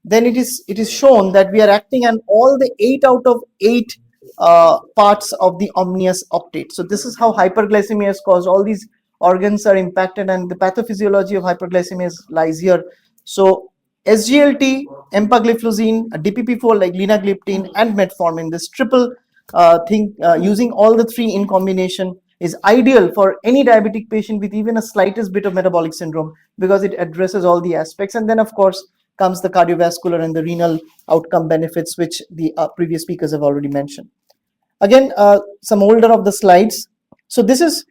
then it is shown that we are acting on all the 8 out of 8 parts of the omnious octet. So this is how hyperglycemia is caused. All these organs are impacted, and the pathophysiology of hyperglycemia lies here. So SGLT, empagliflozin, DPP-4 like linagliptin and metformin, this triple thing, using all the 3 in combination, is ideal for any diabetic patient with even a slightest bit of metabolic syndrome, because it addresses all the aspects. And then of course comes the cardiovascular and the renal outcome benefits, which the previous speakers have already mentioned. Again, some older of the slides. So this is,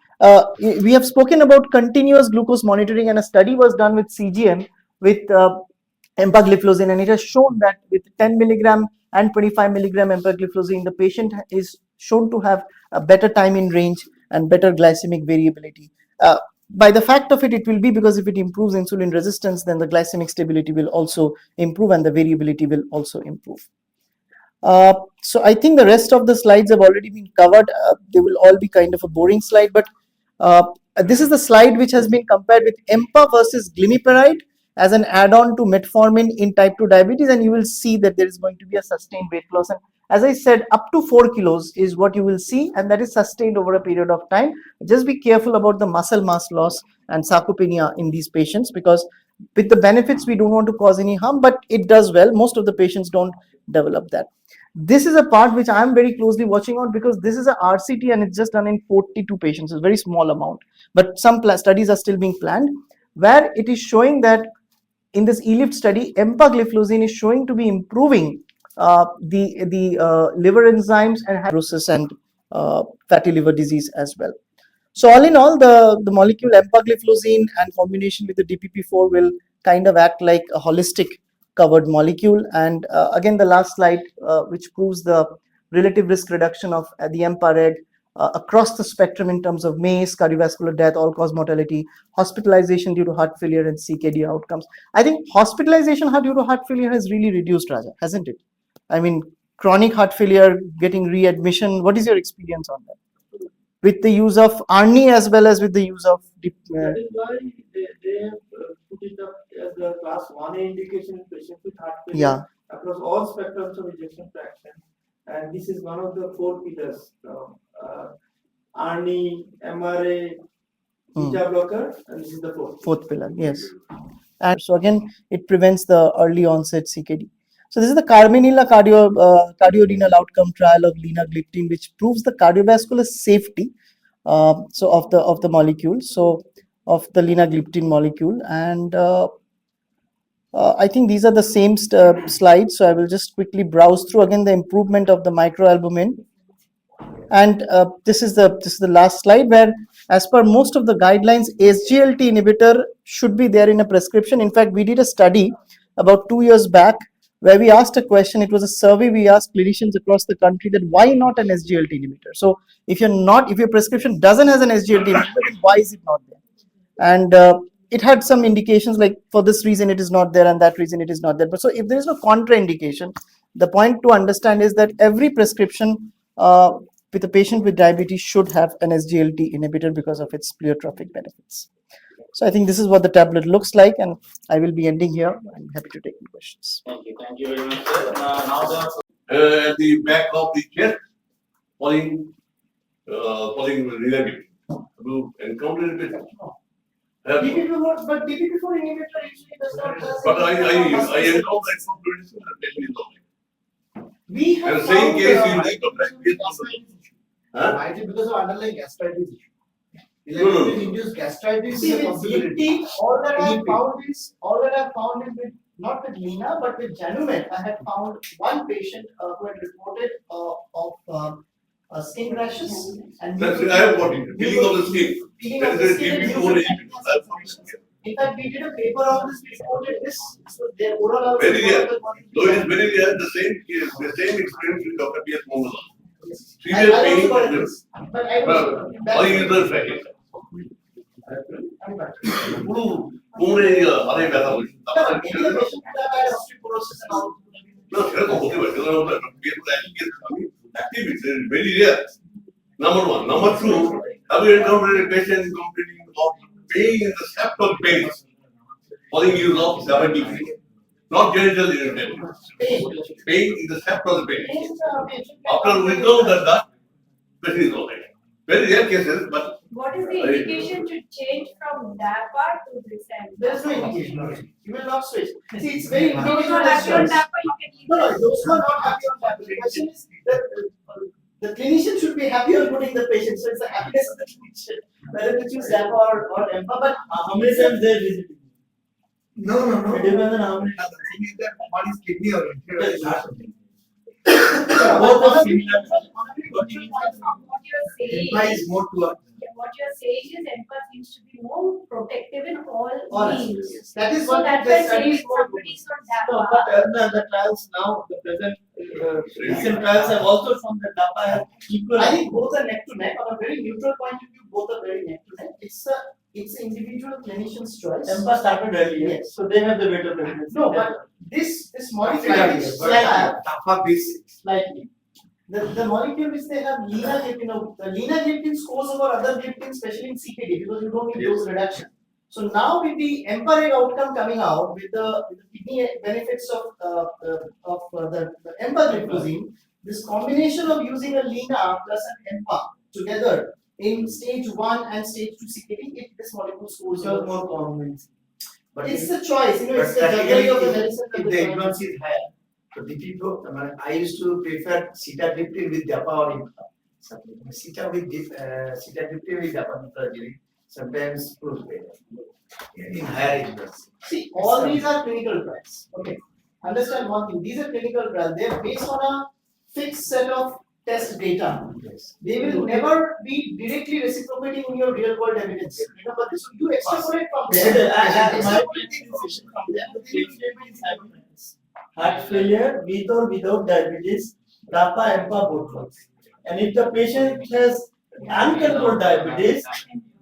we have spoken about continuous glucose monitoring, and a study was done with CGM with empagliflozin, and it has shown that with 10 milligram and 25 milligram empagliflozin, the patient is shown to have a better time in range and better glycemic variability. By the fact of it, it will be because if it improves insulin resistance, then the glycemic stability will also improve and the variability will also improve. So I think the rest of the slides have already been covered. They will all be kind of a boring slide, but this is the slide which has been compared with EMPA versus glimepiride as an add-on to metformin in type 2 diabetes, and you will see that there is going to be a sustained weight loss. And as I said, up to 4 kilos is what you will see, and that is sustained over a period of time. Just be careful about the muscle mass loss and sarcopenia in these patients, because with the benefits we don't want to cause any harm, but it does well. Most of the patients don't develop that. This is a part which I am very closely watching out, because this is a RCT and it's just done in 42 patients. It's a very small amount, but some studies are still being planned, where it is showing that in this ELIFT study, empagliflozin is showing to be improving the liver enzymes and fibrosis and fatty liver disease as well. So all in all, the molecule empagliflozin and combination with the DPP-4 will kind of act like a holistic covered molecule. And again, the last slide, which proves the relative risk reduction of the EMPA-REG across the spectrum in terms of MACE, cardiovascular death, all-cause mortality, hospitalization due to heart failure, and CKD outcomes. I think hospitalization due to heart failure has really reduced, Raja, hasn't it? I mean, chronic heart failure, getting readmission. What is your experience on that? With the use of ARNI as well as with the use of
That is why they have put it up as a class 1A indication in patients with heart failure across all spectrums of ejection fraction. And this is one of the 4 pillars: ARNI, MRA, beta blocker, and this is the fourth
pillar. Yes. And so again, it prevents the early onset CKD. So this is the Carminilla cardiorenal outcome trial of linagliptin, which proves the cardiovascular safety so of the molecule, so of the linagliptin molecule. And I think these are the same slides, so I will just quickly browse through. Again, the improvement of the microalbumin. And this is the last slide, where as per most of the guidelines, SGLT inhibitor should be there in a prescription. In fact, we did a study about 2 years back where we asked a question. It was a survey. We asked clinicians across the country that why not an SGLT inhibitor? So if your prescription doesn't have an SGLT inhibitor, then why is it not there? And it had some indications like for this reason it is not there and that reason it is not there. But so if there is no contraindication, the point to understand is that every prescription with a patient with diabetes should have an SGLT inhibitor because of its pleiotropic benefits. So I think this is what the tablet looks like, and I will be ending here. I'm happy to take any questions.
Thank you very much, sir. Now
At the back of the chest, falling relative. You encountered it.
But DPP-4 inhibitor usually does not have.
But I encountered it from 27 days only.
We have
And same
found,
case in the practice. Huh?
Might be because of underlying gastritis issue.
No, no, no.
Induced gastritis
see
is a
with
possibility.
BP, all that I have
BP.
found is with, not with Lina, but with Janumet, I had found one patient who had reported of skin rashes and.
That's it, I have got it, peeling of the skin.
Peeling
That
of
is
the
a
skin and
TB over
mucus.
I have got it.
In fact, we did a paper on this, we reported this, so their oral also.
Very rare. Though it is very rare, the same experience with Dr. P.S. Mohammed. Severe
I
pain.
also got this, but I was.
Or user fatigue. পুরো আরে ব্যথা বলি
Maybe the patient could have had osteoporosis and all.
না সেরকম হতে পারে সেরকম active, it's very rare. Number one. Number two, have you encountered a patient complaining of pain in the septal veins for the use of 70, not genital irritation, pain in the septal veins. After withdrawal that patient is alright. Very rare cases, but
What is the indication to change from DAPA to Glycem?
There is no indication. You will not switch. See, it's very
Those who are happy on DAPA, you can leave
No,
them.
those who are not happy on that, the question is that the clinician should be happy on putting the patient, so it's the happiness of the clinician, whether to choose DAPA or EMPA, but
How many times they visit?
No.
It depends on how many.
The thing is that one is kidney oriented, or is heart oriented.
Both are similar.
What you're saying,
Empire is more to
what you're saying is EMPA seems to be more protective in all
all
means.
aspects. That is
So
what
that's
the
why
study
saying
is more.
somebody's on
No,
DAPA.
but the trials now, the present recent trials have also shown that DAPA has equal.
I think both are neck to neck. On a very neutral point of view, both are very neck to neck. It's an individual clinician's choice.
EMPA started earlier,
Yes.
so they have the better evidence.
No, but this molecule is slightly. Slightly. The molecule which they have linagliptin, the linagliptin scores over other gliptins, especially in CKD, because you don't need dose reduction. So now with the EMPA-REG outcome coming out, with the kidney benefits of the empagliflozin, this combination of using a lina plus an EMPA together in stage 1 and stage 2 CKD, this molecule scores
So
over.
more convincing.
But
It's the choice,
but
it's the juggling of the medicine.
if the advance is higher, so the people, I used to prefer sitagliptin with DAPA or IMPA. Sitagliptin with DAPA sometimes proves better in higher advance.
See, all these are clinical trials. Okay. Understand one thing. These are clinical trials. They are based on a fixed set of test data.
Yes.
They will never be directly reciprocating in your real world evidence. You know, but this you extrapolate from there. Extrapolate the information from there. But then you
Heart failure with or without diabetes, DAPA, EMPA both works. And if the patient has uncontrolled diabetes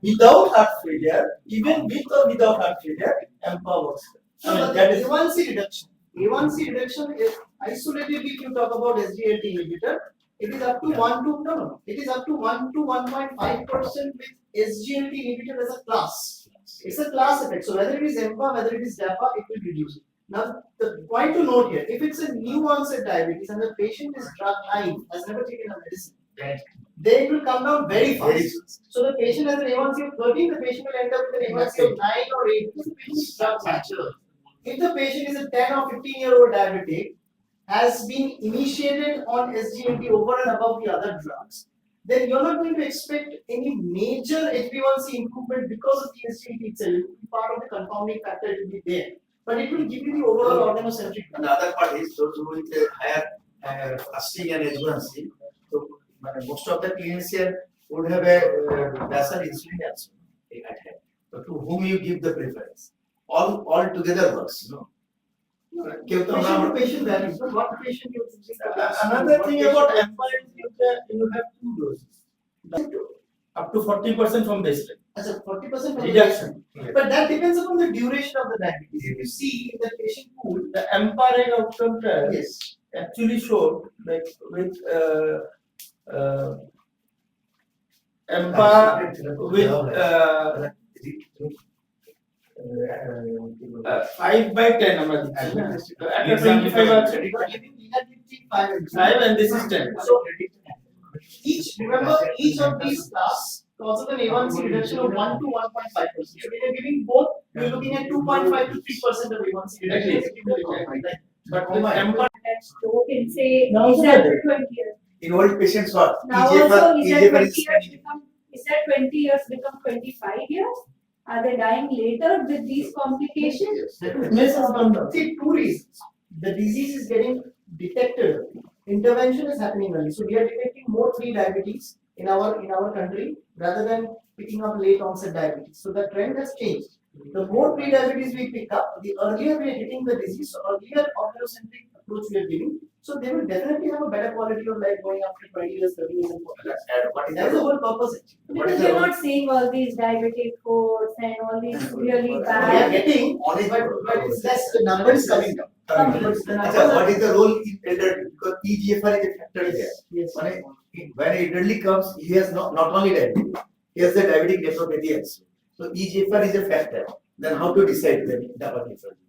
without heart failure, even with or without heart failure, EMPA works.
So but
That
the
is
A1C reduction. A1C reduction is isolatedly if you talk about SGLT inhibitor, it is up to 1 to no. It is up to 1 to 1.5% with SGLT inhibitor as a class. It's a class effect. So whether it is EMPA, whether it is DAPA, it will reduce. Now the point to note here, if it's a new onset diabetes and the patient is drug naive, has never taken a medicine, then it will come down very fast. So the patient has an A1C of 13, the patient will end up with an A1C of 9 or 8 because the patient is drug natural. If the patient is a 10 or 15-year-old diabetic, has been initiated on SGLT over and above the other drugs, then you're not going to expect any major HbA1c improvement because of the SGLT itself. It will be part of the confounding factor, it will be there. But it will give you the overall organocentric.
And the other part is those with a higher fasting and A1C. So most of the clinician would have a basal insulin also at hand. So to whom you give the preference? All together works, no?
Patient to patient varies, but what patient you're choosing?
another thing about EMPA is you have two doses. Up to 40% from baseline.
As a 40%
Reduction.
But that depends upon the duration of the diabetes. If you see in the patient pool,
The EMPA-REG outcome trial
yes,
actually showed like with EMPA with 5/10 আমরা দিচ্ছি না? একটা 25 আছে,
you are giving linagliptin 5 and
5 and this is 10.
So remember each of these class causes an A1C reduction of 1 to 1.5%. So when you're giving both, you're looking at 2.5 to 3% of A1C reduction.
But with EMPA
that stroke in say,
Now
is
also
that
there.
20 years?
In old patients what?
Now
EGFR
also, is that
EGFR
20
is
years
scanning.
become, is that 20 years become 25 years? Are they dying later with these complications?
The fitness has gone down. See, two reasons. The disease is getting detected. Intervention is happening early. So we are detecting more pre-diabetes in our country rather than picking up late onset diabetes. So the trend has changed. The more pre-diabetes we pick up, the earlier we are hitting the disease, so earlier organocentric approach we are giving. So they will definitely have a better quality of life going after 20 years, 30 years, and 40 years.
And what is
That is
the
the whole purpose. actually.
What is
Because
the
we're
role?
not seeing all these diabetic foods and all these really
We are
bad.
getting,
Only-
but it's less, the number is coming down.
Coming.
The numbers
Acha,
are-
what is the role in elderly? Because EGFR is a factor here.
Yes.
When an elderly comes, he has not only diabetes, he has the diabetic nephropathy also. So EGFR is a factor. Then how to decide the dapagliflozin?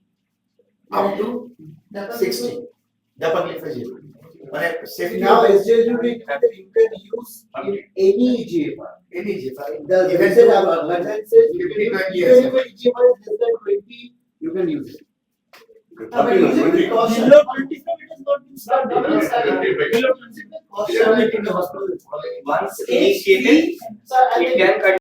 Up to 60. Dapagliflozin. When a safety
Now,
of
SGLT2 you can use in any EGFR.
any EGFR,
The
even
reason
though-
our guideline says
Even
even
if
if EGFR is less than 20, you can use it.
But use it with caution.
Below 25 it has not been started.
Not been started.
Below 25.
Caution in the hospital.
Once
Stage
initiated,
three, sir, I
it
think-
can continue.